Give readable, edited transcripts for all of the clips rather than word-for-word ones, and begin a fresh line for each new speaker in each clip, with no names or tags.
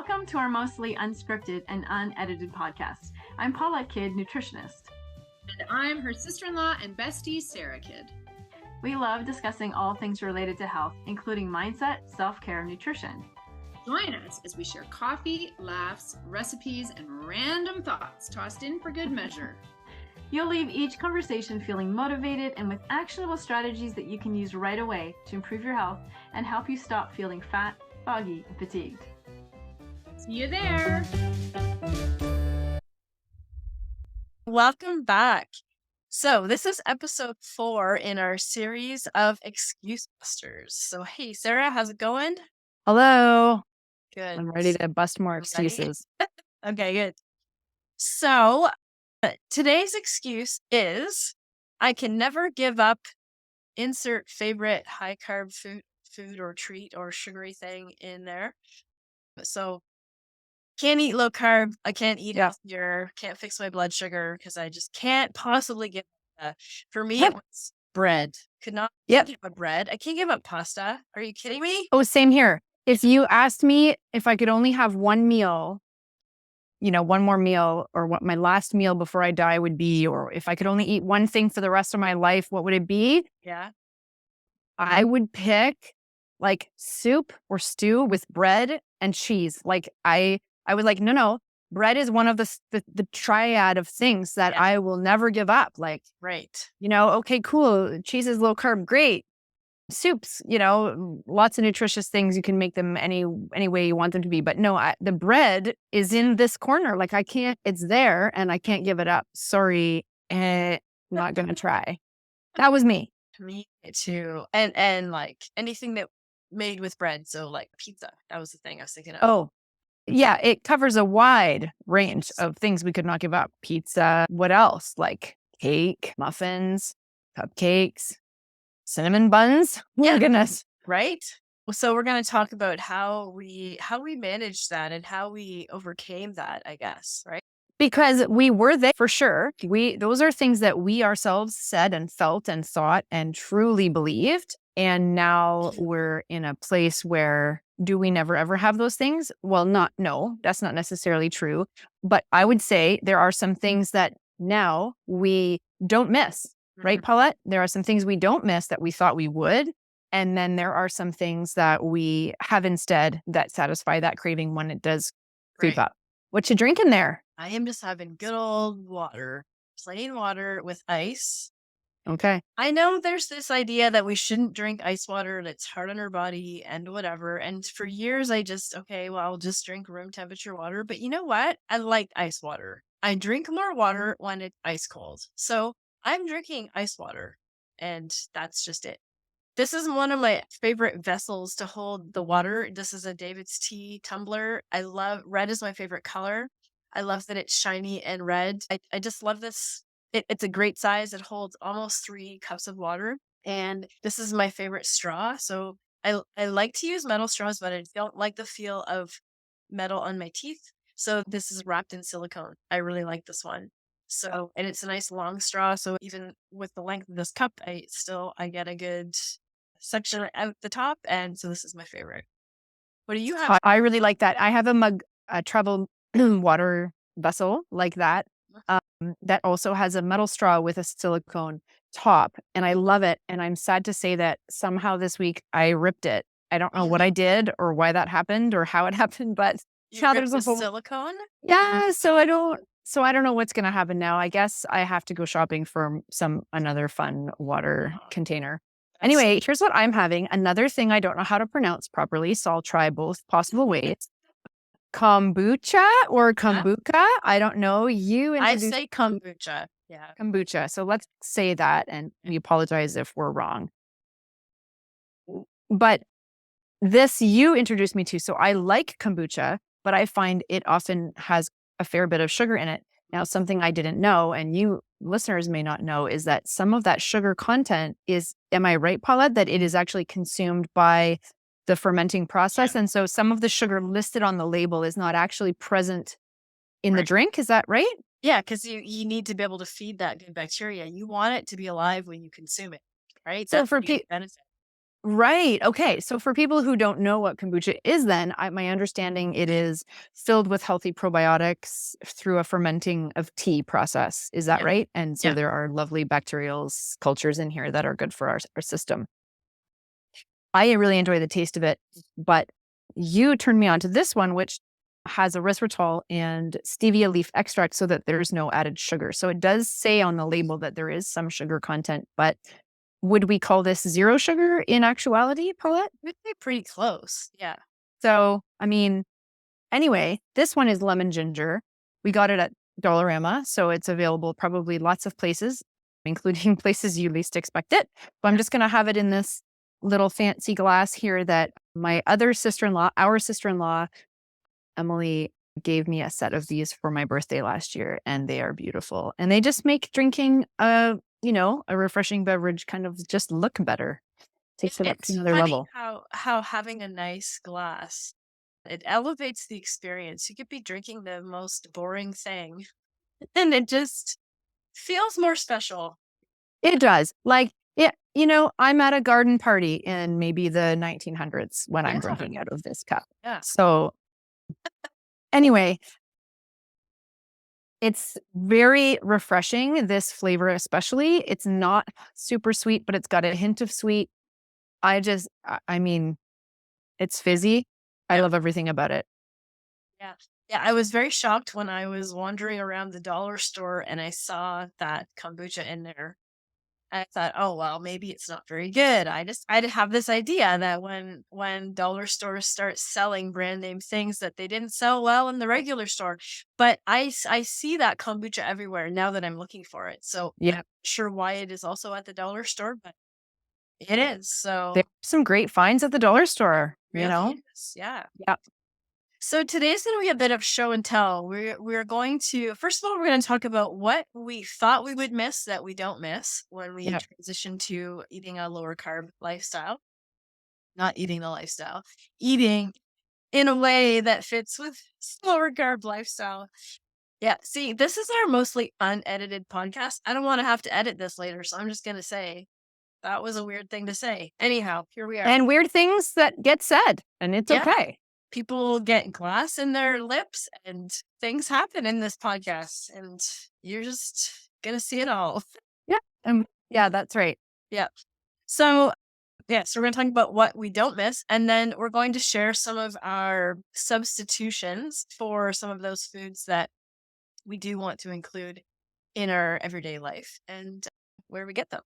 Welcome to our mostly unscripted and unedited podcast. I'm Paula Kidd, nutritionist.
And I'm her sister-in-law and bestie, Sarah Kidd.
We love discussing all things related to health, including mindset, self-care, and nutrition.
Join us as we share coffee, laughs, recipes, and random thoughts tossed in for good measure.
You'll leave each conversation feeling motivated and with actionable strategies that you can use right away to improve your health and help you stop feeling fat, foggy, and fatigued.
See you there.
Welcome back. So this is episode 4 in our series of Excuse Busters. So hey, Sarah, how's it going?
Hello.
Good.
I'm ready to bust more
Ready?
excuses.
Okay, good. So today's excuse is I can never give up insert favorite high carb food or treat or sugary thing in there. So can't eat low carb. I can't eat healthier. Can't fix my blood sugar because I just can't possibly give up. For me, it was bread. Could not give up bread. I can't give up pasta. Are you kidding me?
Oh, same here. If you asked me if I could only have one meal, one more meal, or what my last meal before I die would be, or if I could only eat one thing for the rest of my life, what would it be?
Yeah.
I would pick like soup or stew with bread and cheese. Like I was like, no, bread is one of the triad of things that I will never give up. Like,
right.
Okay, cool. Cheese is low carb. Great. Soups, lots of nutritious things. You can make them any way you want them to be. But no, the bread is in this corner. Like it's there and I can't give it up. Sorry. Not going to try. That was me.
Me too. And like anything that made with bread. So like pizza. That was the thing I was thinking of.
Oh, yeah. It covers a wide range of things we could not give up. Pizza. What else? Like cake, muffins, cupcakes, cinnamon buns. My goodness.
Right? So we're going to talk about how we managed that and how we overcame that, I guess, right?
Because we were there for sure. Those are things that we ourselves said and felt and thought and truly believed. And now we're in a place where do we never ever have those things? Well, no, that's not necessarily true. But I would say there are some things that now we don't miss, right, Paulette? There are some things we don't miss that we thought we would. And then there are some things that we have instead that satisfy that craving when it does creep up. What you drinking there?
I am just having good old water, plain water with ice.
Okay.
I know there's this idea that we shouldn't drink ice water, and it's hard on our body and whatever. And for years, I'll just drink room temperature water. But you know what? I like ice water. I drink more water when it's ice cold. So I'm drinking ice water, and that's just it. This is one of my favorite vessels to hold the water. This is a David's Tea tumbler. Red is my favorite color. I love that it's shiny and red. I just love this. It's a great size. It holds almost 3 cups of water. And this is my favorite straw. So I like to use metal straws, but I don't like the feel of metal on my teeth. So this is wrapped in silicone. I really like this one. So, and it's a nice long straw. So even with the length of this cup, I get a good section at the top. And so this is my favorite. What do you have?
I really like that. I have a travel water vessel like that. That also has a metal straw with a silicone top. And I love it. And I'm sad to say that somehow this week I ripped it. I don't know what I did or why that happened or how it happened, but
there's a silicone.
Yeah. So I don't know what's going to happen now. I guess I have to go shopping for another fun water container. Anyway, here's what I'm having. Another thing I don't know how to pronounce properly. So I'll try both possible ways. Kombucha or kombucha? I don't know.
I say kombucha. Yeah.
Kombucha. So let's say that, and we apologize if we're wrong. But this you introduced me to. So I like kombucha, but I find it often has a fair bit of sugar in it. Now, something I didn't know, and you listeners may not know, is that some of that sugar content am I right, Paulette, that it is actually consumed by the fermenting process? And so some of the sugar listed on the label is not actually present in the drink. Is that right?
Yeah, because you need to be able to feed that good bacteria. You want it to be alive when you consume it, right?
So
That's
for
the benefit.
Right. Okay. So for people who don't know what kombucha is, then my understanding it is filled with healthy probiotics through a fermenting of tea process. Is that
Yeah.
right? And so
Yeah.
there are lovely bacterial cultures in here that are good for our system. I really enjoy the taste of it, but you turned me on to this one, which has a resveratrol and stevia leaf extract so that there's no added sugar. So it does say on the label that there is some sugar content, but would we call this zero sugar in actuality, Paulette?
We'd be pretty close. Yeah.
So, I mean, anyway, this one is lemon ginger. We got it at Dollarama, so it's available probably lots of places, including places you least expect it. But I'm just going to have it in this little fancy glass here that my other sister-in-law, our sister-in-law, Emily, gave me a set of these for my birthday last year, and they are beautiful. And they just make drinking a refreshing beverage kind of just look better. Takes it up to
It's
another
funny
level.
how having a nice glass, it elevates the experience. You could be drinking the most boring thing, and it just feels more special.
It does. Like, yeah, I'm at a garden party in maybe the 1900s when I'm
Yeah.
drinking out of this cup.
Yeah.
So anyway, it's very refreshing, this flavor especially. It's not super sweet, but it's got a hint of sweet. I mean, it's fizzy. I
Yeah.
love everything about it.
Yeah. Yeah. I was very shocked when I was wandering around the dollar store and I saw that kombucha in there. I thought, oh well, maybe it's not very good. I have this idea that when dollar stores start selling brand name things that they didn't sell well in the regular store, but I see that kombucha everywhere now that I'm looking for it. So
Yeah.
I'm not sure why it is also at the dollar store, but it is. So
There's some great finds at the dollar store,
really is. Yeah.
Yeah.
So today's going to be a bit of show and tell. We're going to, first of all, we're going to talk about what we thought we would miss that we don't miss when we
Yeah.
transition to eating a lower carb lifestyle. Not eating the lifestyle, eating in a way that fits with lower carb lifestyle. Yeah. See, this is our mostly unedited podcast. I don't want to have to edit this later, so I'm just going to say that was a weird thing to say. Anyhow, here we are.
And weird things that get said, and it's
Yeah.
okay.
People get glass in their lips and things happen in this podcast and you're just gonna see it all.
Yeah. Yeah, that's right.
Yeah. So we're gonna talk about what we don't miss, and then we're going to share some of our substitutions for some of those foods that we do want to include in our everyday life and where we get them.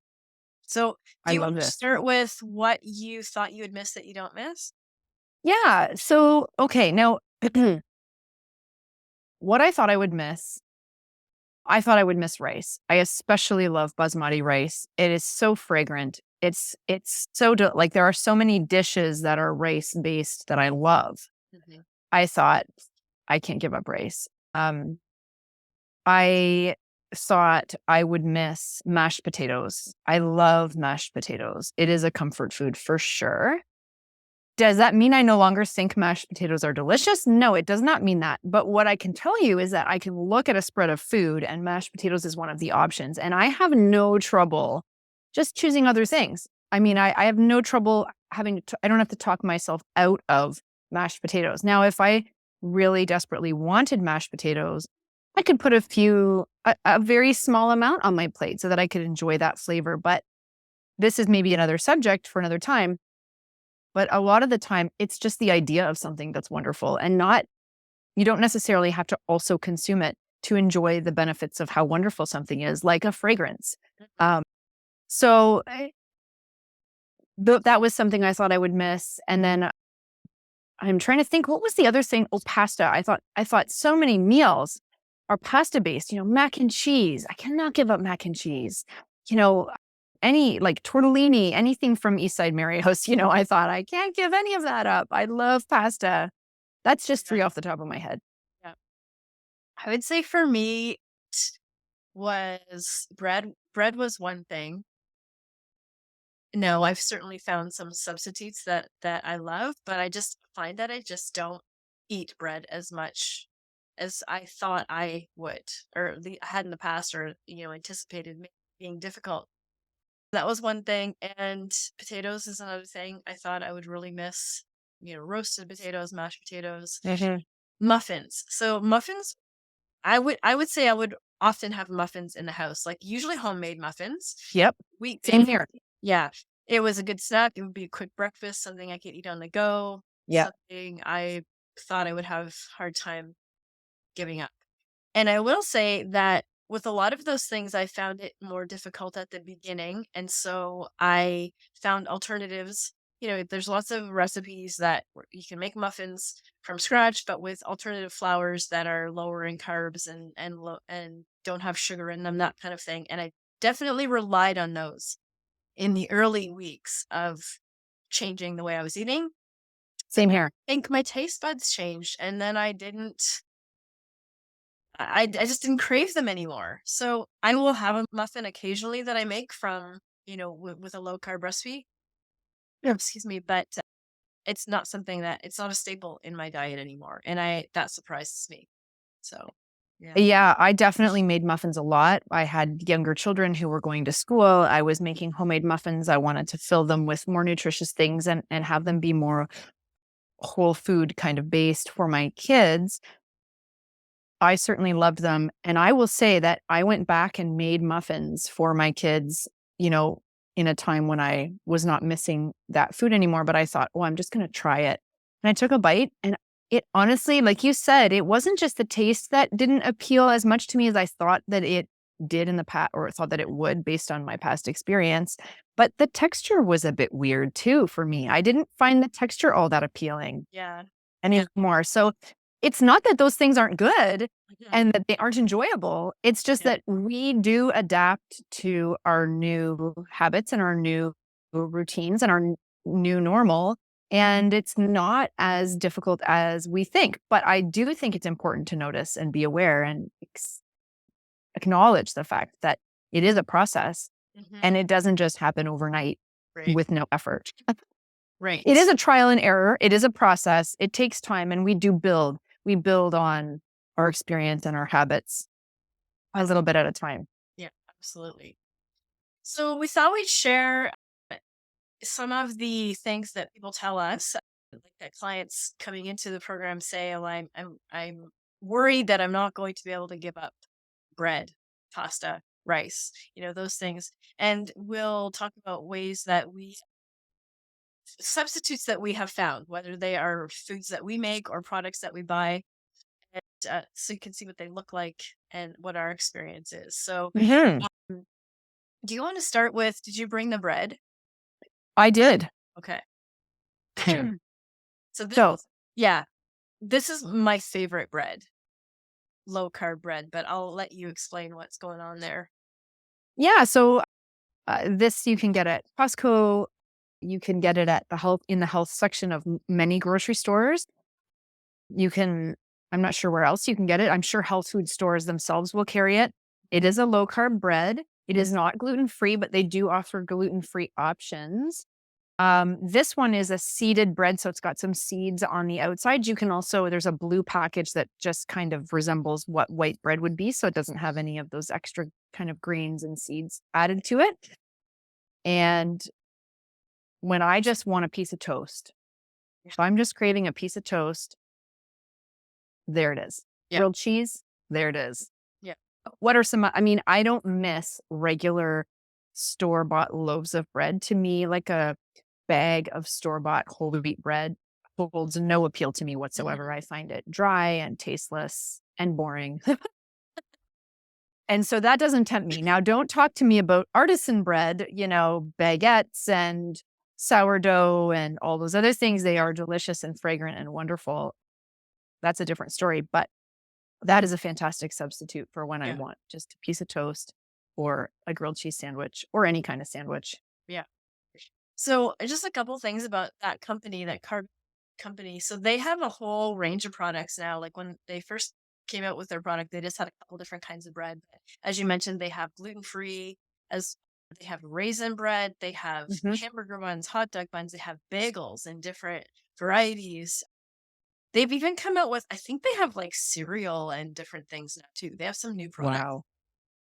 So
I
do you
love
want to
this.
start with what you thought you would miss that you don't miss?
Yeah. So, okay. Now, what I thought I would miss, I thought I would miss rice. I especially love basmati rice. It is so fragrant. It's so like there are so many dishes that are rice based that I love.
Mhm.
I thought I can't give up rice. I thought I would miss mashed potatoes. I love mashed potatoes. It is a comfort food for sure. Does that mean I no longer think mashed potatoes are delicious? No, it does not mean that. But what I can tell you is that I can look at a spread of food and mashed potatoes is one of the options. And I have no trouble just choosing other things. I mean, I have no trouble I don't have to talk myself out of mashed potatoes. Now, if I really desperately wanted mashed potatoes, I could put a very small amount on my plate so that I could enjoy that flavor. But this is maybe another subject for another time. But a lot of the time, it's just the idea of something that's wonderful and you don't necessarily have to also consume it to enjoy the benefits of how wonderful something is, like a fragrance. So that was something I thought I would miss. And then I'm trying to think, what was the other thing? Oh, pasta. I thought so many meals are pasta based, mac and cheese. I cannot give up mac and cheese. Any like tortellini, anything from Eastside Mario's, I thought I can't give any of that up. I love pasta. That's just three off the top of my head.
Yeah. I would say for me was bread. Bread was one thing. No, I've certainly found some substitutes that I love, but I just find that I just don't eat bread as much as I thought I would, or had in the past, or anticipated being difficult. That was one thing. And potatoes is another thing. I thought I would really miss, roasted potatoes, mashed potatoes,
Mhm.
muffins. So muffins, I would say I would often have muffins in the house, like usually homemade muffins,
Yep.
wheat
Same
baked.
here.
Yeah. It was a good snack. It would be a quick breakfast, something I could eat on the go,
Yep.
something I thought I would have hard time giving up. And I will say that with a lot of those things, I found it more difficult at the beginning. And so I found alternatives. There's lots of recipes that you can make muffins from scratch, but with alternative flours that are lower in carbs and don't have sugar in them, that kind of thing. And I definitely relied on those in the early weeks of changing the way I was eating.
Same here.
I think my taste buds changed, and then I just didn't crave them anymore. So I will have a muffin occasionally that I make from, with a low carb recipe. Excuse me, but it's not a staple in my diet anymore. And that surprises me. So, yeah.
Yeah, I definitely made muffins a lot. I had younger children who were going to school. I was making homemade muffins. I wanted to fill them with more nutritious things and have them be more whole food kind of based for my kids. I certainly loved them. And I will say that I went back and made muffins for my kids, you know, in a time when I was not missing that food anymore. But I thought, oh, I'm just going to try it. And I took a bite and it honestly, like you said, it wasn't just the taste that didn't appeal as much to me as I thought that it did in the past or thought that it would based on my past experience. But the texture was a bit weird too for me. I didn't find the texture all that appealing
Yeah.
anymore. So it's not that those things aren't good
Mhm.
and that they aren't enjoyable. It's just
Yeah.
that we do adapt to our new habits and our new routines and our new normal. And it's not as difficult as we think. But I do think it's important to notice and be aware and acknowledge the fact that it is a process
Mhm.
and it doesn't just happen overnight
Right.
with no effort.
Right.
It is a trial and error. It is a process. It takes time and we do build. We build on our experience and our habits a little bit at a time.
Yeah, absolutely. So we thought we'd share some of the things that people tell us, like that clients coming into the program say, "Oh, I'm worried that I'm not going to be able to give up bread, pasta, rice, those things." And we'll talk about ways that we substitutes that we have found, whether they are foods that we make or products that we buy, and so you can see what they look like and what our experience is. So,
Mhm.
um, do you want to start with? Did you bring the bread?
I did.
Okay. So this,
So,
yeah, this is my favorite bread, low carb bread, but I'll let you explain what's going on there.
yeah, so this you can get at Costco. You can get it at in the health section of many grocery stores. You can, I'm not sure where else you can get it. I'm sure health food stores themselves will carry it. It is a low carb bread. It is not gluten free, but they do offer gluten free options. This one is a seeded bread, so it's got some seeds on the outside. You can also, there's a blue package that just kind of resembles what white bread would be, so it doesn't have any of those extra kind of grains and seeds added to it. And when I just want a piece of toast, if I'm just craving a piece of toast, there it is.
Yeah.
Grilled cheese, there it is.
Yeah.
What are some, I mean, I don't miss regular store-bought loaves of bread. To me, like a bag of store-bought whole wheat bread holds no appeal to me whatsoever. I find it dry and tasteless and boring. And so that doesn't tempt me. Now, don't talk to me about artisan bread, baguettes and sourdough and all those other things. They are delicious and fragrant and wonderful. That's a different story. But that is a fantastic substitute for when I
Yeah.
want just a piece of toast or a grilled cheese sandwich or any kind of sandwich.
Yeah. So just a couple things about that company, that carb company. So they have a whole range of products now. Like when they first came out with their product, they just had a couple different kinds of bread. But as you mentioned, they have gluten free, as they have raisin bread, they have
Mhm.
hamburger buns, hot dog buns, they have bagels in different varieties. They've even come out with, I think they have like cereal and different things now too. They have some new products.
Wow.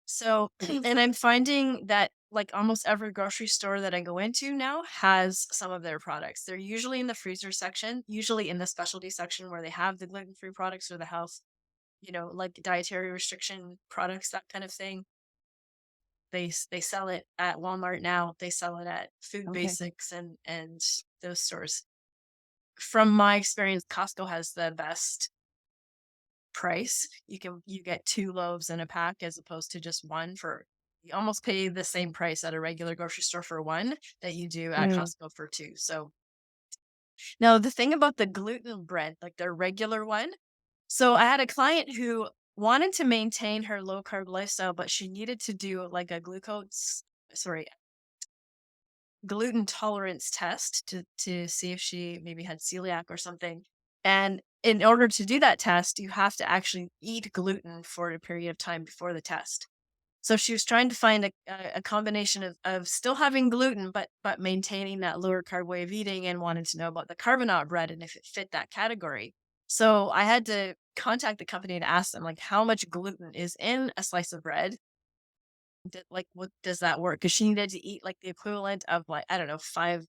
So, and I'm finding that like almost every grocery store that I go into now has some of their products. They're usually in the freezer section, usually in the specialty section where they have the gluten-free products or the health, like dietary restriction products, that kind of thing. They sell it at Walmart now. They sell it at Food
Okay.
Basics and those stores. From my experience, Costco has the best price. You get 2 loaves in a pack as opposed to just one. You almost pay the same price at a regular grocery store for one that you do at
Mm,
Costco for 2. So now the thing about the gluten bread, like their regular one. So I had a client who wanted to maintain her low carb lifestyle, but she needed to do like a gluten tolerance test to see if she maybe had celiac or something. And in order to do that test, you have to actually eat gluten for a period of time before the test. So she was trying to find a combination of still having gluten, but maintaining that lower carb way of eating, and wanted to know about the carbonate bread and if it fit that category. So I had to contact the company to ask them, like, how much gluten is in a slice of bread? Like, what does that work? Because she needed to eat like the equivalent of, like, I don't know, 5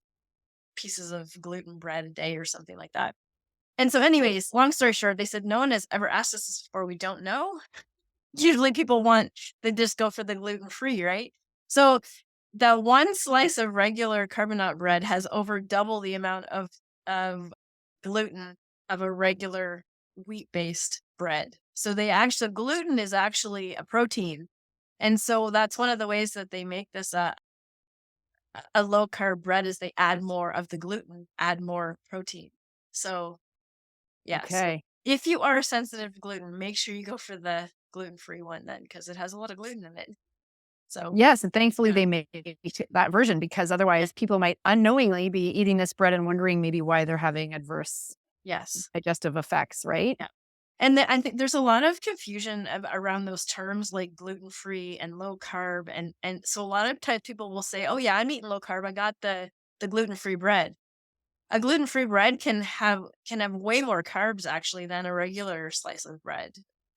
pieces of gluten bread a day or something like that. And so, anyways, long story short, they said no one has ever asked us this before. We don't know. Usually people they just go for the gluten-free, right? So the one slice of regular carbonate bread has over double the amount of gluten of a regular wheat-based bread. So gluten is actually a protein. And so that's one of the ways that they make this a low carb bread is they add more of the gluten, add more protein. So yeah, so
okay.
if you are sensitive to gluten, make sure you go for the gluten-free one then, because it has a lot of gluten in it. So
Yes, and thankfully
yeah,
they made that version, because otherwise people might unknowingly be eating this bread and wondering maybe why they're having adverse
yes,
digestive effects, right?
yeah. And I think there's a lot of confusion around those terms like gluten-free and low carb, and so a lot of times people will say, "Oh yeah, I'm eating low carb. I got the gluten-free bread." A gluten-free bread can have way more carbs actually than a regular slice of bread,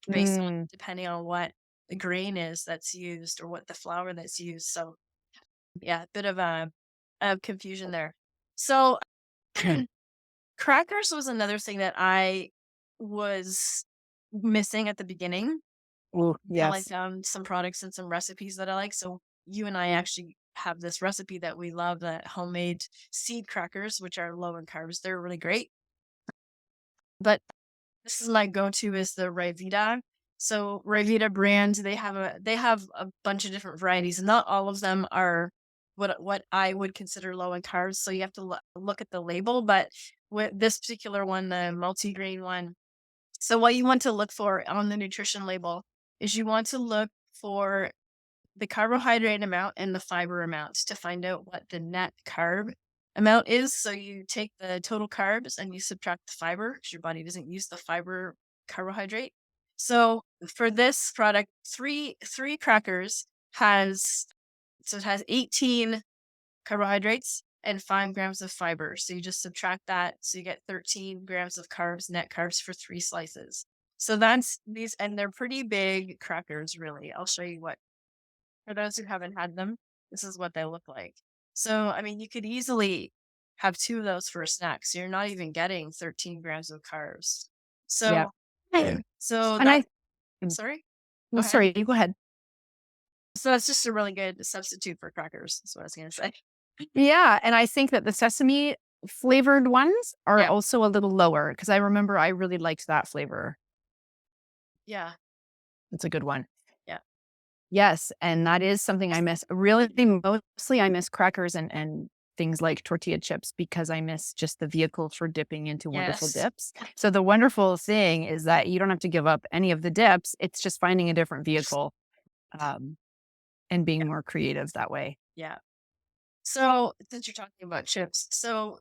based on
Mm,
depending on what the grain is that's used or what the flour that's used. So yeah, a bit of confusion there. So crackers was another thing that I was missing at the beginning
ooh,
until I
yes.
found some products and some recipes that I like. So you and I actually have this recipe that we love, that homemade seed crackers, which are low in carbs. They're really great. But this is my go-to is the Revita. So Revita brand, they have a bunch of different varieties. Not all of them are what I would consider low in carbs. So you have to look at the label. But with this particular one, the multi-grain one, so what you want to look for on the nutrition label is you want to look for the carbohydrate amount and the fiber amount to find out what the net carb amount is. So you take the total carbs and you subtract the fiber because your body doesn't use the fiber carbohydrate. So for this product, three crackers it has 18 carbohydrates and 5 grams of fiber. So you just subtract that. So you get 13 grams of carbs, net carbs for 3 slices. So that's these, and they're pretty big crackers, really. I'll show you what, for those who haven't had them, this is what they look like. So, I mean, you could easily have 2 of those for a snack. So you're not even getting 13 grams of carbs.
Yeah.
So, so
And
that,
I, mm,
sorry, go
well,
ahead.
sorry, you go ahead.
So that's just a really good substitute for crackers. That's what I was going to say.
Yeah. And I think that the sesame flavored ones are
Yeah.
also a little lower, because I remember I really liked that flavor.
Yeah.
It's a good one.
Yeah.
Yes, and that is something I miss. Really, mostly I miss crackers and things like tortilla chips, because I miss just the vehicle for dipping into wonderful
Yes.
dips. So the wonderful thing is that you don't have to give up any of the dips. It's just finding a different vehicle, um, and being more creative that way.
Yeah. So since you're talking about chips, so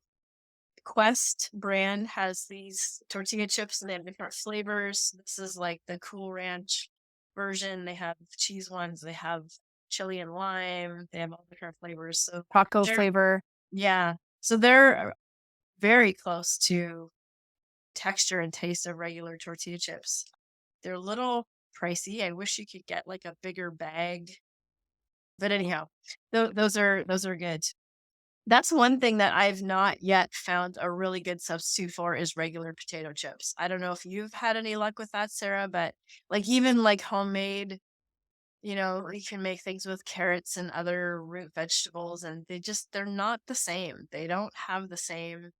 Quest brand has these tortilla chips and they have different flavors. This is like the Cool Ranch version. They have cheese ones, they have chili and lime, they have all different flavors. So
Taco
they're,
flavor.
yeah. So they're very close to texture and taste of regular tortilla chips. They're a little pricey. I wish you could get like a bigger bag But anyhow, those are good. That's one thing that I've not yet found a really good substitute for is regular potato chips. I don't know if you've had any luck with that, Sarah, but like even like homemade, you can make things with carrots and other root vegetables and they're not the same. They don't have the same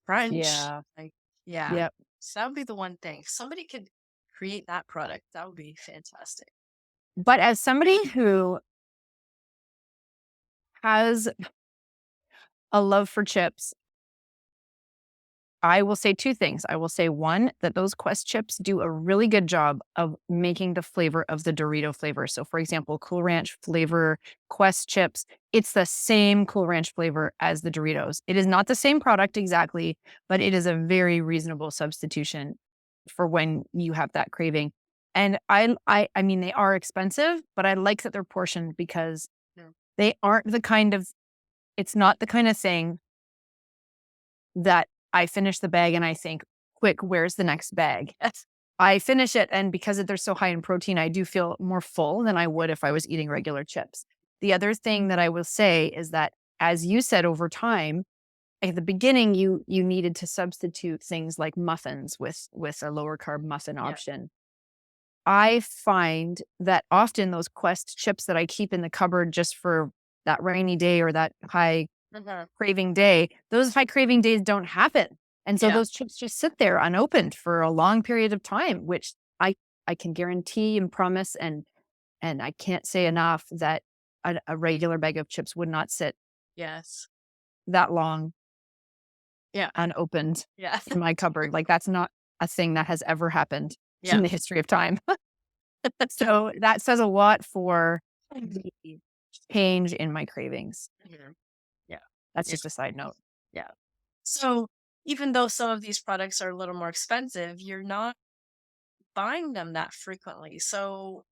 crunch.
Yeah.
Like, yeah.
Yep.
So that would be the one thing. If somebody could create that product. That would be fantastic.
But as somebody who has a love for chips, I will say two things. I will say one, that those Quest chips do a really good job of making the flavor of the Dorito flavor. So for example, Cool Ranch flavor Quest chips, it's the same Cool Ranch flavor as the Doritos. It is not the same product exactly, but it is a very reasonable substitution for when you have that craving. And I mean, they are expensive, but I like that they're portioned because
Yeah.
they aren't it's not the kind of thing that I finish the bag and I think, quick, where's the next bag? I finish it, and because they're so high in protein, I do feel more full than I would if I was eating regular chips. The other thing that I will say is that, as you said, over time, at the beginning, you needed to substitute things like muffins with a lower carb muffin
Yeah.
option. I find that often those Quest chips that I keep in the cupboard just for that rainy day or that high
Mhm.
craving day, those high craving days don't happen. And so
Yeah.
those chips just sit there unopened for a long period of time, which I can guarantee and promise and I can't say enough that a regular bag of chips would not sit
Yes.
that long
Yeah.
unopened
Yeah.
in my cupboard. Like that's not a thing that has ever happened
Yeah.
in the history of time. So that says a lot for the change in my cravings.
Mhm. Yeah.
That's
Yeah.
just a side note.
Yeah. So even though some of these products are a little more expensive, you're not buying them that frequently. So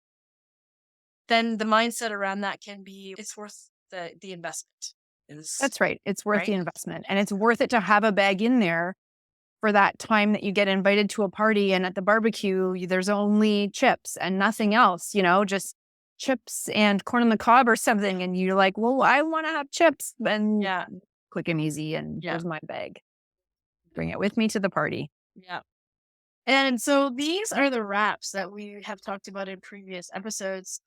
then the mindset around that can be it's worth the investment is
That's right. It's worth the
right.
investment. And it's worth it to have a bag in there for that time that you get invited to a party and at the barbecue, there's only chips and nothing else, just chips and corn on the cob or something. And you're like, well, I want to have chips. And
Yeah.
quick and easy. And
Yeah.
here's my bag. Bring it with me to the party.
Yeah. And so these are the wraps that we have talked about in previous episodes.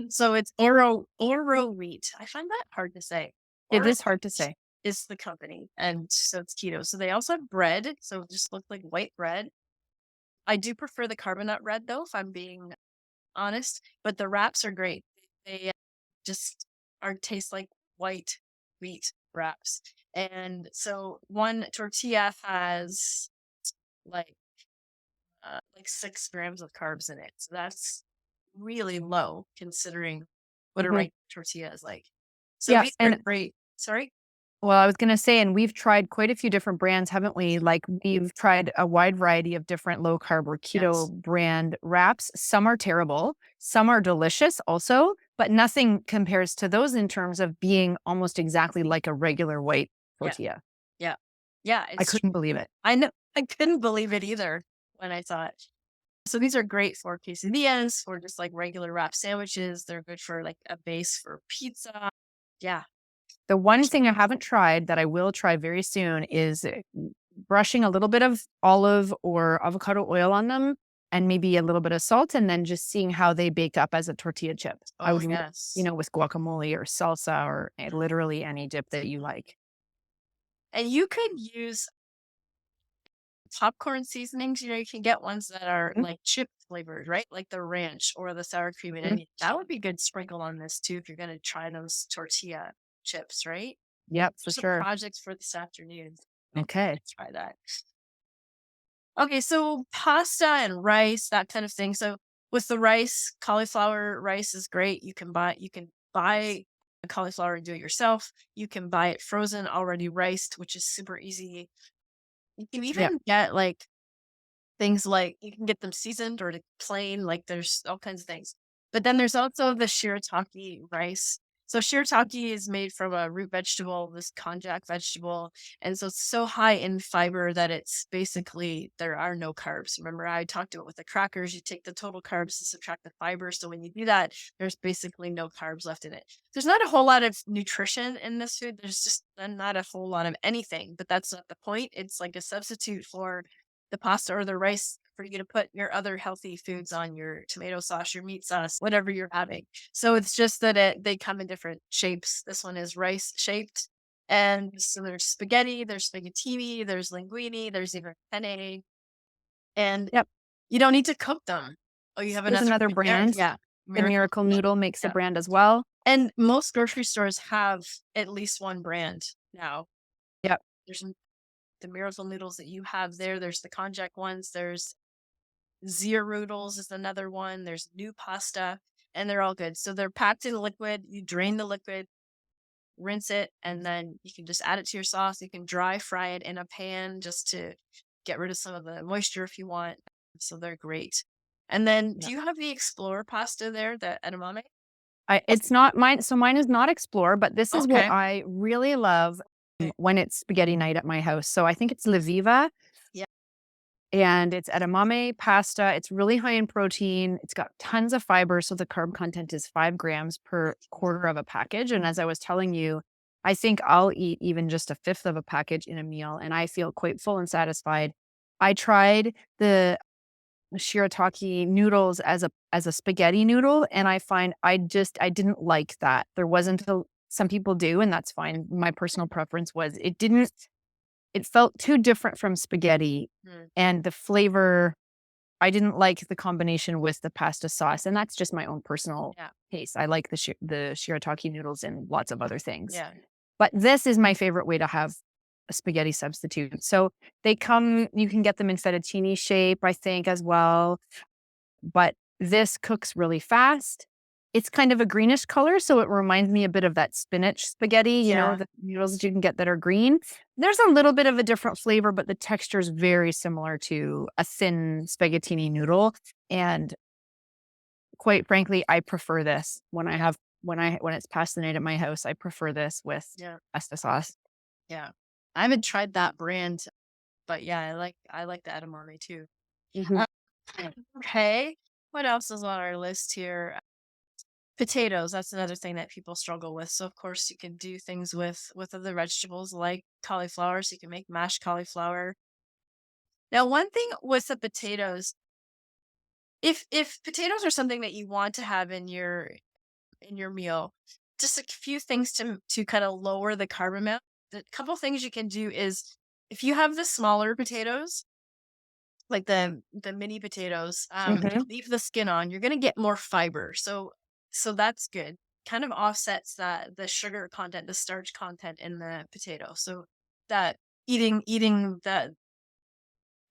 So it's Oro Wheat. I find that hard to say.
It
Oro
is hard to say.
is the company, and so it's keto. So they also have bread, so it just looks like white bread. I do prefer the carbonate bread though, if I'm being honest. But the wraps are great. They just taste like white wheat wraps. And so one tortilla has like 6 grams of carbs in it. So that's really low considering what a
Mhm.
right tortilla is like. So
Yeah.
these are
And
great. Sorry?
well, I was going to say, and we've tried quite a few different brands, haven't we? Like we've tried a wide variety of different low carb or keto
Yes.
brand wraps. Some are terrible. Some are delicious also, but nothing compares to those in terms of being almost exactly like a regular white
Yeah.
tortilla.
Yeah. Yeah.
I couldn't believe it.
I know. I couldn't believe it either when I saw it. So these are great for quesadillas, for just like regular wrap sandwiches. They're good for like a base for pizza. Yeah.
The one thing I haven't tried that I will try very soon is brushing a little bit of olive or avocado oil on them and maybe a little bit of salt and then just seeing how they bake up as a tortilla chip. I
Oh,
would,
yes.
with guacamole or salsa or literally any dip that you like.
And you could use popcorn seasonings. You can get ones that are
Mhm.
like chip flavored, right? Like the ranch or the sour cream and
Mhm.
onion. That would be good sprinkle on this too if you're going to try those tortilla chips, right?
Yep, for
Some
sure.
projects for this afternoon.
Okay.
Try that. Okay, so pasta and rice, that kind of thing. So with the rice, cauliflower rice is great. You can buy a cauliflower and do it yourself. You can buy it frozen, already riced, which is super easy. You can even get like things like you can get them seasoned or plain, like there's all kinds of things. But then there's also the shirataki rice. So shirataki is made from a root vegetable, this konjac vegetable, and so it's so high in fiber that it's basically there are no carbs. Remember, I talked about with the crackers, you take the total carbs to subtract the fiber. So when you do that, there's basically no carbs left in it. There's not a whole lot of nutrition in this food. There's just not a whole lot of anything, but that's not the point. It's like a substitute for the pasta or the rice for you to put your other healthy foods on, your tomato sauce, your meat sauce, whatever you're having. So it's just that they come in different shapes. This one is rice shaped. And so there's spaghetti, there's spaghettini, there's linguine, there's even penne. And
Yep.
you don't need to cook them. Oh, you have
There's another brand.
Yeah.
The Miracle Noodle makes a
Yeah.
brand as well.
And most grocery stores have at least one brand now.
Yep.
There's the Miracle Noodles that you have there. There's the konjac ones. There's Zierudels is another one. There's new pasta, and they're all good. So they're packed in liquid. You drain the liquid, rinse it, and then you can just add it to your sauce. You can dry fry it in a pan just to get rid of some of the moisture if you want. So they're great. And then, do you have the Explorer pasta there, the edamame?
It's not mine. So mine is not Explore, but this is what
Okay.
I really love when it's spaghetti night at my house. So I think it's Leviva.
Yeah.
And it's edamame pasta. It's really high in protein. It's got tons of fiber. So the carb content is 5 grams per quarter of a package. And as I was telling you, I think I'll eat even just a fifth of a package in a meal, and I feel quite full and satisfied. I tried the shirataki noodles as a spaghetti noodle, and I find I didn't like that. There wasn't some people do, and that's fine. My personal preference was it felt too different from spaghetti, and the flavor, I didn't like the combination with the pasta sauce, and that's just my own personal taste. I like the shirataki noodles and lots of other things.
Yeah.
But this is my favorite way to have a spaghetti substitute. So you can get them in fettuccine shape, I think, as well. But this cooks really fast. It's kind of a greenish color, so it reminds me a bit of that spinach spaghetti, you know,
Yeah.
the noodles that you can get that are green. There's a little bit of a different flavor, but the texture is very similar to a thin spaghettini noodle. And quite frankly, I prefer this when it's pasta night at my house. I prefer this with pasta sauce.
Yeah. I haven't tried that brand, but yeah, I like the edamame too.
Mhm.
Okay. What else is on our list here? Potatoes, that's another thing that people struggle with. So of course you can do things with other vegetables like cauliflower. So you can make mashed cauliflower. Now, one thing with the potatoes, if potatoes are something that you want to have in your meal, just a few things to kind of lower the carb amount. The couple things you can do is if you have the smaller potatoes, like the mini potatoes,
Mhm.
leave the skin on. You're gonna get more fiber, so that's good. Kind of offsets the sugar content, the starch content in the potato. So that eating that,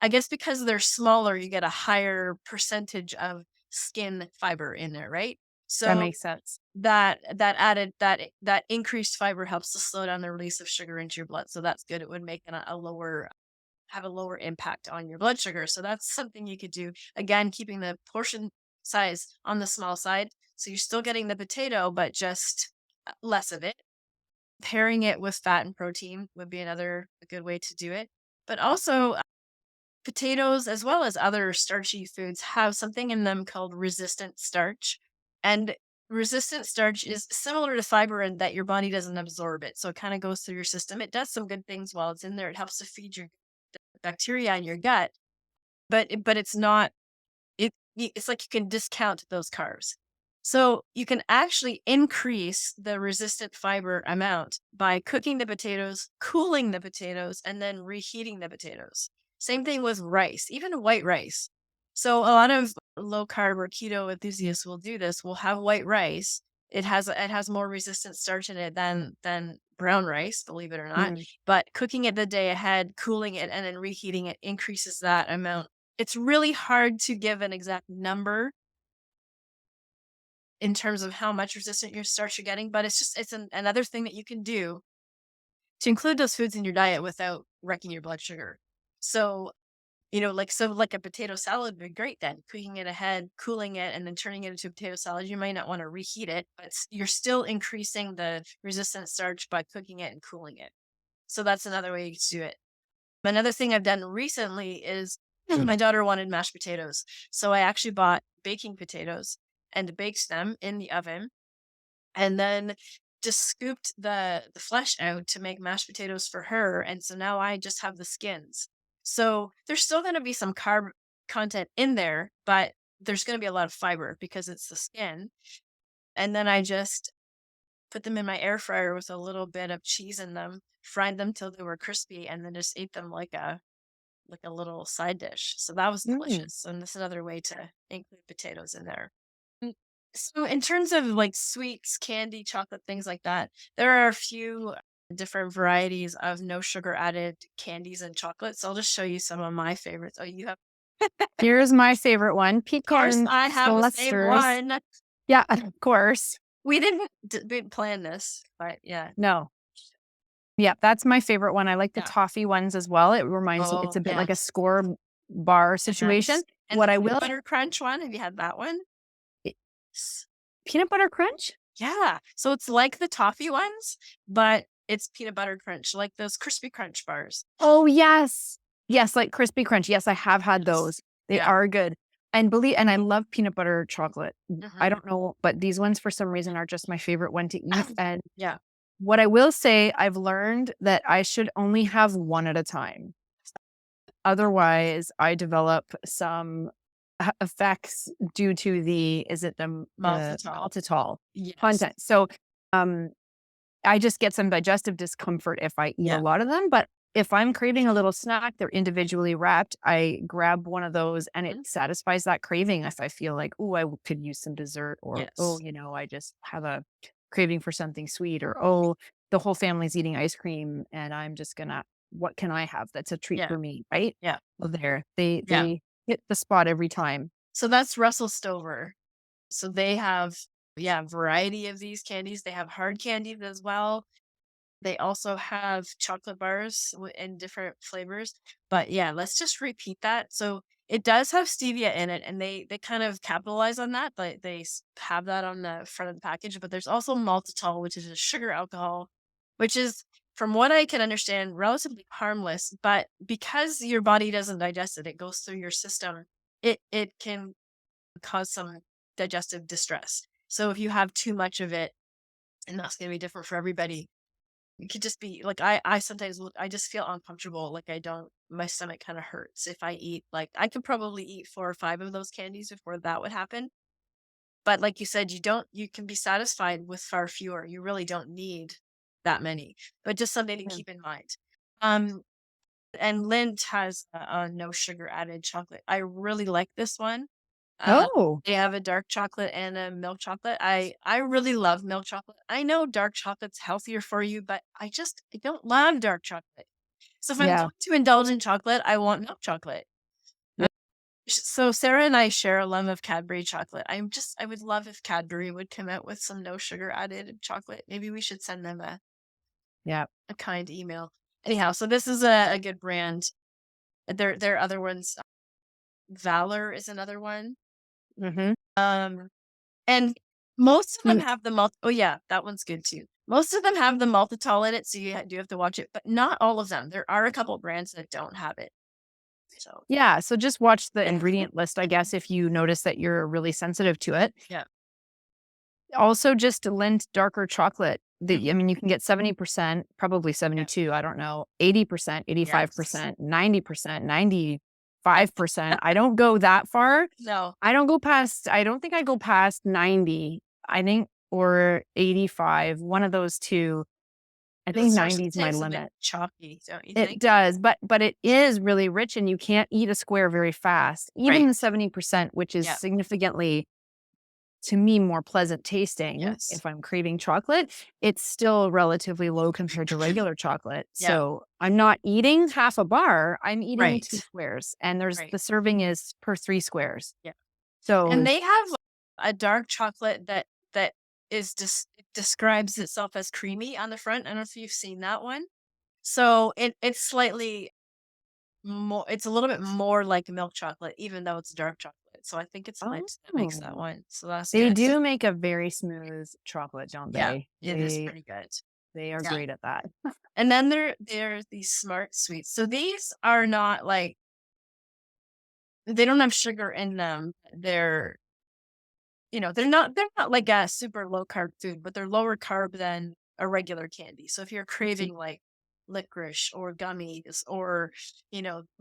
I guess because they're smaller, you get a higher percentage of skin fiber in there, right?
That
So
makes sense.
that increased fiber helps to slow down the release of sugar into your blood. So that's good. It would make have a lower impact on your blood sugar. So that's something you could do. Again, keeping the portion size on the small side. So you're still getting the potato, but just less of it. Pairing it with fat and protein would be another a good way to do it. But also, potatoes, as well as other starchy foods, have something in them called resistant starch. And resistant starch is similar to fiber in that your body doesn't absorb it. So it kind of goes through your system. It does some good things while it's in there. It helps to feed your bacteria in your gut, but it's not it's like you can discount those carbs. So you can actually increase the resistant fiber amount by cooking the potatoes, cooling the potatoes, and then reheating the potatoes. Same thing with rice, even white rice. So a lot of low carb or keto enthusiasts will do this. Will have white rice. It has more resistant starch in it than brown rice, believe it or not.
Mm.
But cooking it the day ahead, cooling it, and then reheating it increases that amount. It's really hard to give an exact number in terms of how much resistant your starch you're getting, but another thing that you can do to include those foods in your diet without wrecking your blood sugar. So So like a potato salad would be great then. Cooking it ahead, cooling it, and then turning it into a potato salad. You might not want to reheat it, but you're still increasing the resistant starch by cooking it and cooling it. So that's another way you can do it. Another thing I've done recently is my daughter wanted mashed potatoes. So I actually bought baking potatoes and baked them in the oven and then just scooped the flesh out to make mashed potatoes for her. And so now I just have the skins. So there's still going to be some carb content in there, but there's going to be a lot of fiber because it's the skin. And then I just put them in my air fryer with a little bit of cheese in them, fried them till they were crispy, and then just ate them like a little side dish. So that was
Mm.
delicious. And that's another way to include potatoes in there. So in terms of like sweets, candy, chocolate, things like that, there are a few different varieties of no sugar added candies and chocolates. I'll just show you some of my favorites. Oh, you have,
Here's my favorite one,
of course,
pecan
I have the same
clusters.
one.
Yeah, of course.
We didn't plan this, but yeah.
No. Yeah, that's my favorite one. I like the
Yeah.
toffee ones as well. It reminds me, it's a bit like a
yes.
score bar situation.
Yes. And
What
the
I
peanut
will
butter crunch one, have you had that one?
peanut butter crunch?
Yeah. So it's like the toffee ones, but it's peanut butter crunch, like those crispy crunch bars.
Oh, yes. Yes, like crispy crunch. Yes, I have had
Yes.
those. They
Yeah.
are good. And I love peanut butter chocolate. I
Mhm.
don't know, but these ones for some reason are just my favorite one to eat. And
Yeah.
what I will say, I've learned that I should only have one at a time. Otherwise, I develop some effects due to the maltitol
Yes.
content. So, I just get some digestive discomfort if I eat
Yeah.
a lot of them. But if I'm craving a little snack, they're individually wrapped. I grab one of those and it satisfies that craving. If I feel like, oh, I could use some dessert, or
Yes.
I just have a craving for something sweet, or oh, the whole family's eating ice cream, and I'm just gonna, what can I have that's a treat
Yeah.
for me, right?
Yeah.
Well, there they
Yeah.
hit the spot every time.
So that's Russell Stover. So they have, variety of these candies. They have hard candies as well. They also have chocolate bars in different flavors. But yeah, let's just repeat that. So it does have stevia in it, and they kind of capitalize on that. They have that on the front of the package. But there's also maltitol, which is a sugar alcohol, which is, from what I can understand, relatively harmless. But because your body doesn't digest it, it goes through your system. It can cause some digestive distress. So if you have too much of it, and that's going to be different for everybody, it could just be like, I sometimes I just feel uncomfortable. Like my stomach kind of hurts if I eat, like I could probably eat 4 or 5 of those candies before that would happen. But like you said, you can be satisfied with far fewer. You really don't need that many, but just something to keep in mind. And Lindt has a no sugar added chocolate. I really like this one.
Oh,
They have a dark chocolate and a milk chocolate. I really love milk chocolate. I know dark chocolate's healthier for you, but I don't love dark chocolate. So if I'm
yeah.
going to indulge in chocolate, I want milk chocolate.
Yeah.
So Sarah and I share a love of Cadbury chocolate. I would love if Cadbury would come out with some no sugar added chocolate. Maybe we should send them
Yeah.
a kind email. Anyhow, so this is a good brand. There are other ones. Valor is another one.
Mm-hmm.
And most of them have the oh yeah, that one's good too. Most of them have the maltitol in it, so you do have to watch it, but not all of them. There are a couple brands that don't have it. So
Yeah. So just watch the ingredient list, I guess, if you notice that you're really sensitive to it.
yeah.
Also, just Lindt darker chocolate. I mean, you can get 70%, probably 72, I don't know, 80%, 85%, 90%, 95%. I don't go that far.
No.
I don't think I go past 90, I think, or 85, one of those two. I think 90 is my limit.
Choppy, don't you
It
think?
does, but it is really rich, and you can't eat a square very fast. Even the 70%, which is significantly, to me, more pleasant tasting.
Yes.
If I'm craving chocolate, it's still relatively low compared to regular chocolate. So I'm not eating half a bar. I'm eating 2 squares, and the serving is per 3 squares.
Yeah.
So,
and they have a dark chocolate that is describes itself as creamy on the front. I don't know if you've seen that one. So it's slightly more, it's a little bit more like milk chocolate, even though it's dark chocolate. So I think it's Lindt that makes that
Oh,
one. So that's
they
good.
do make a very smooth chocolate, don't
Yeah,
they?
it is pretty good.
They are
Yeah.
great at that.
And then there's these smart sweets. So these are not like, they don't have sugar in them. They're, they're not like a super low carb food, but they're lower carb than a regular candy. So if you're craving like licorice or gummies or,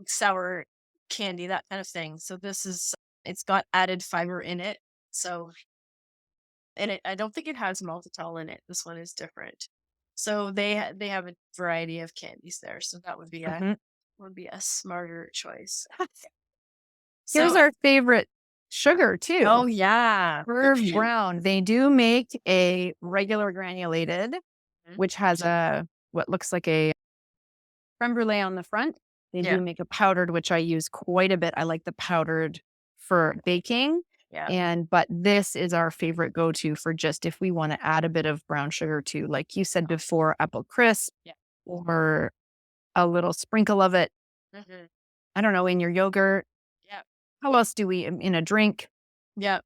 sour candy, that kind of thing. So it's got added fiber in it. So, and I don't think it has maltitol in it. This one is different. So they have a variety of candies there. So that would be
Mhm.
a smarter choice.
Here's
So,
our favorite sugar too.
oh yeah.
Curve brown. They do make a regular granulated,
Mhm.
which has what looks like a creme brulee on the front. They
Yeah.
do make a powdered, which I use quite a bit. I like the powdered for baking.
Yeah.
But this is our favorite go-to for just if we want to add a bit of brown sugar to, like you said before, apple crisp
Yeah.
or a little sprinkle of it.
Mhm.
I don't know, in your yogurt.
Yeah.
How else do we in a drink?
Yeah.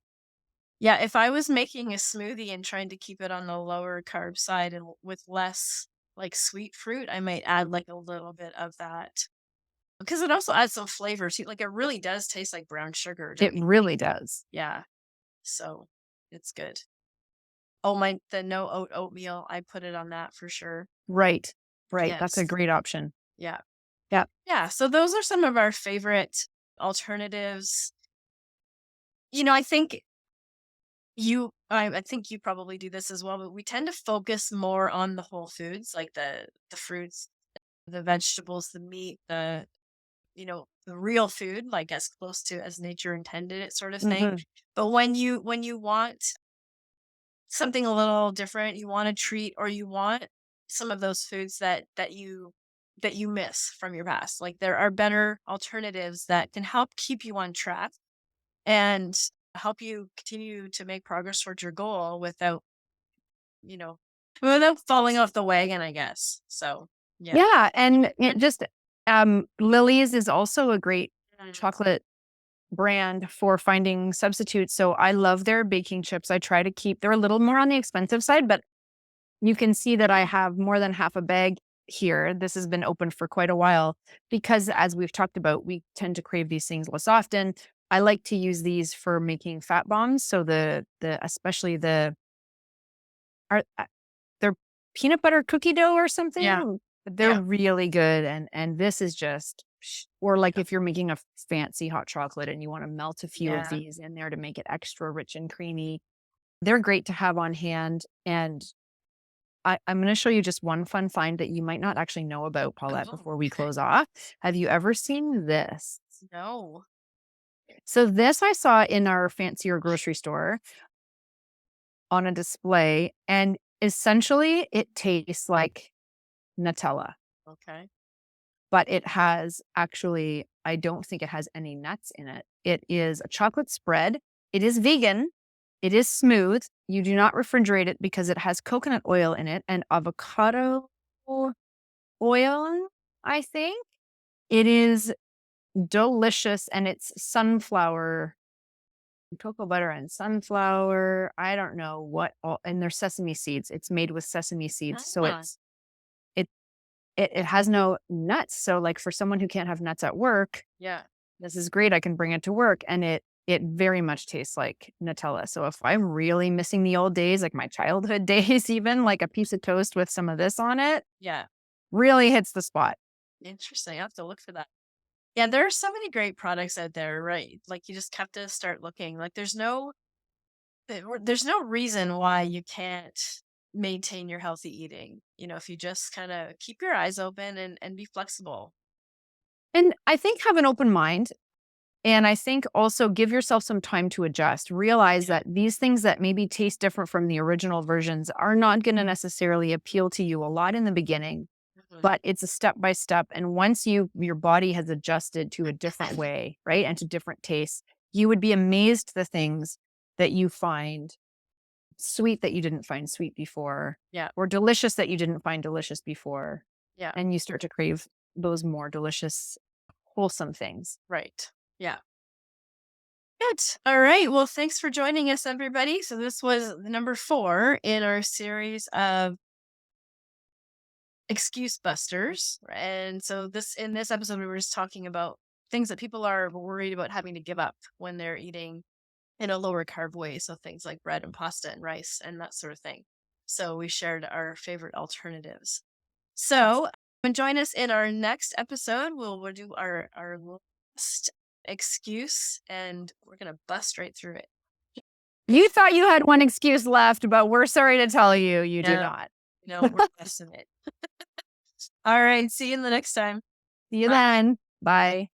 Yeah, if I was making a smoothie and trying to keep it on the lower carb side and with less like sweet fruit, I might add like a little bit of that. Because it also adds some flavor too. Like it really does taste like brown sugar.
It really does.
Yeah. So it's good. Oh, the no oatmeal, I put it on that for sure.
Right. Right. That's a
Yes.
great option.
Yeah.
Yeah.
Yeah. So those are some of our favorite alternatives. I think I think you probably do this as well, but we tend to focus more on the whole foods, like the fruits, the vegetables, the meat, the real food, like as close to as nature intended it sort of thing.
Mhm.
But when you want something a little different, you want a treat or you want some of those foods that you miss from your past. Like there are better alternatives that can help keep you on track and help you continue to make progress towards your goal you know, without falling off the wagon, I guess. So, yeah.
Yeah. And it just, Lily's is also a great
Mm.
chocolate brand for finding substitutes. So I love their baking chips. I try to keep, they're a little more on the expensive side, but you can see that I have more than half a bag here. This has been open for quite a while because, as we've talked about, we tend to crave these things less often. I like to use these for making fat bombs. So especially they're peanut butter cookie dough or something.
Yeah.
They're
Yeah.
really good, and this is just. Or like if you're making a fancy hot chocolate and you want to melt a few of
Yeah.
these in there to make it extra rich and creamy, they're great to have on hand. And I'm going to show you just one fun find that you might not actually know about, Paulette,
Oh,
before we
okay.
close off. Have you ever seen this?
No.
So this I saw in our fancier grocery store on a display, and essentially it tastes like Nutella,
Okay.
but it has actually, I don't think it has any nuts in it. It is a chocolate spread. It is vegan. It is smooth. You do not refrigerate it because it has coconut oil in it and avocado oil, I think. It is delicious and it's sunflower, cocoa butter and sunflower. I don't know what all, and there's sesame seeds. It's made with sesame seeds. So
Ah,
it it has no nuts. So like for someone who can't have nuts at work,
yeah.
this is great. I can bring it to work and it very much tastes like Nutella. So if I'm really missing the old days, like my childhood days, even like a piece of toast with some of this on it,
Yeah.
really hits the spot.
Interesting. I have to look for that. Yeah, there are so many great products out there, right? Like you just have to start looking. Like there's no reason why you can't maintain your healthy eating. If you just kind of keep your eyes open and be flexible.
And I think have an open mind. And I think also give yourself some time to adjust. Realize that these things that maybe taste different from the original versions are not going to necessarily appeal to you a lot in the beginning,
Mhm.
but it's a step by step. And once your body has adjusted to a different way, right, and to different tastes, you would be amazed the things that you find sweet that you didn't find sweet before,
Yeah.
or delicious that you didn't find delicious before,
Yeah.
and you start to crave those more delicious wholesome things.
Right. Yeah. Good. All right. Well, thanks for joining us, everybody. So this was number 4 in our series of excuse busters. And so in this episode, we were just talking about things that people are worried about having to give up when they're eating in a lower carb way. So things like bread and pasta and rice and that sort of thing. So we shared our favorite alternatives. So join us in our next episode. We'll do our last excuse, and we're going to bust right through it.
You thought you had one excuse left, but we're sorry to tell you, you do not.
No, we're busting it. All right. See you in the next time.
See you then. Bye.